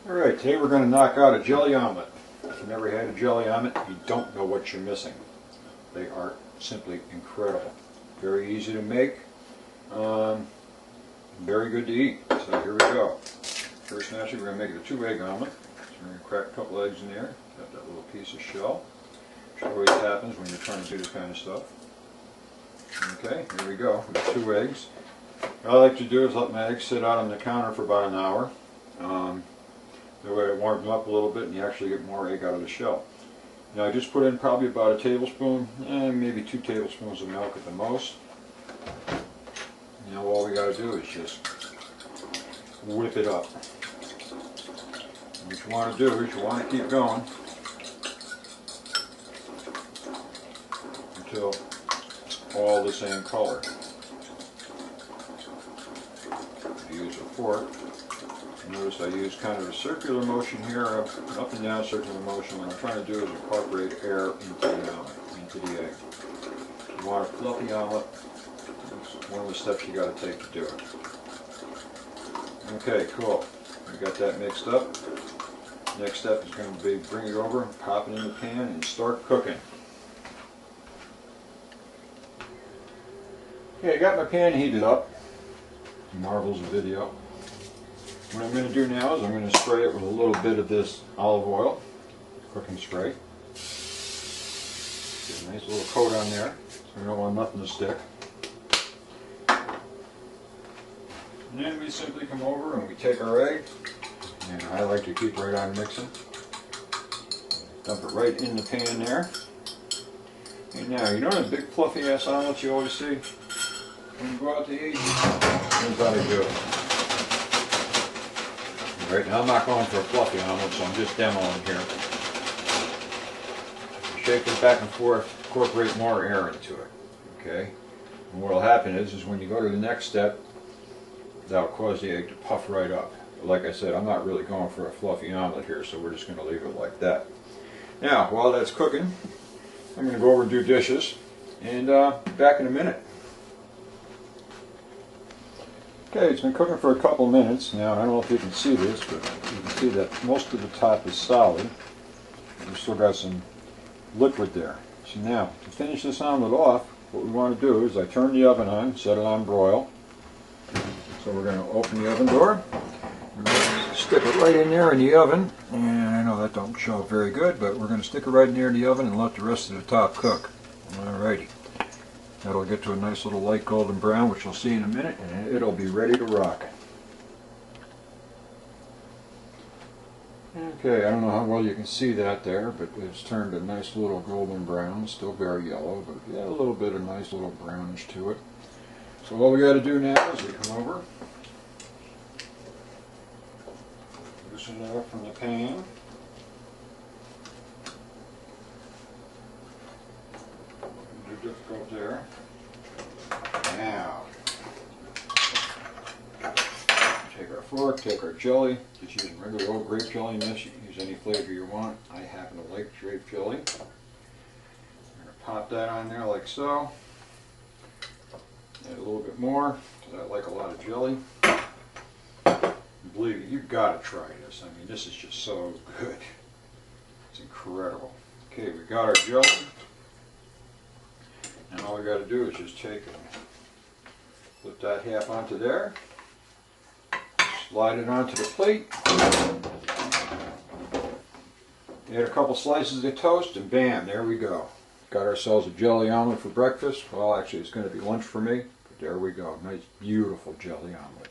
Alright, today we're going to knock out a jelly omelet. If you've never had a jelly omelet, you don't know what you're missing. They are simply incredible. Very easy to make. Very good to eat. So here we go. First, naturally, we're going to make it a 2-egg omelet. So we're going to crack a couple eggs in there. Got that little piece of shell. Which always happens when you're trying to do this kind of stuff. Okay, here we go. We've got 2 eggs. What I like to do is let my eggs sit out on the counter for about an hour. That way it warms them up a little bit and you actually get more egg out of the shell. Now I just put in probably about a tablespoon, maybe 2 tablespoons of milk at the most. Now all we got to do is just whip it up. And what you want to do is you want to keep going until all the same color. Use a fork. Notice I use kind of a circular motion here, up and down circular motion. What I'm trying to do is incorporate air into the omelet, into the egg. You want a fluffy omelet, that's one of the steps you got to take to do it. Okay, cool. We got that mixed up. Next step is going to be bring it over, pop it in the pan, and start cooking. Okay, I got my pan heated up. Marvels of video. What I'm going to do now is I'm going to spray it with a little bit of this olive oil, cooking spray. Get a nice little coat on there, so we don't want nothing to stick. And then we simply come over and we take our egg, and I like to keep right on mixing. Dump it right in the pan there. And now, you know the big fluffy ass omelets you always see? When you go out to eat, here's how they do it. Right now I'm not going for a fluffy omelet, so I'm just demoing here. Shake it back and forth, incorporate more air into it. Okay? And what will happen is when you go to the next step, that'll cause the egg to puff right up. But like I said, I'm not really going for a fluffy omelet here, so we're just going to leave it like that. Now, while that's cooking, I'm going to go over and do dishes, and back in a minute. Okay, it's been cooking for a couple minutes now. I don't know if you can see this, but you can see that most of the top is solid. We've still got some liquid there. So now, to finish this omelet off, what we want to do is I turn the oven on, set it on broil. So we're going to open the oven door, stick it right in there in the oven, and I know that don't show up very good, but we're going to stick it right in there in the oven and let the rest of the top cook. Alrighty. That'll get to a nice little light golden brown, which you'll see in a minute, and it'll be ready to rock. Okay, I don't know how well you can see that there, but it's turned a nice little golden brown, still very yellow, but yeah, a little bit of nice little brownish to it. So all we got to do now is we come over, loosen it up from the pan. Difficult there. Now, take our fork, take our jelly, just using regular old grape jelly in this, you can use any flavor you want. I happen to like grape jelly. I'm going to pop that on there like so. Add a little bit more, because I like a lot of jelly. And believe me, you've got to try this. I mean, this is just so good. It's incredible. Okay, we got our jelly. And all we got to do is just take and put that half onto there, slide it onto the plate, add a couple slices of toast, and bam, there we go. Got ourselves a jelly omelet for breakfast. Well, actually it's going to be lunch for me, but there we go. Nice, beautiful jelly omelet.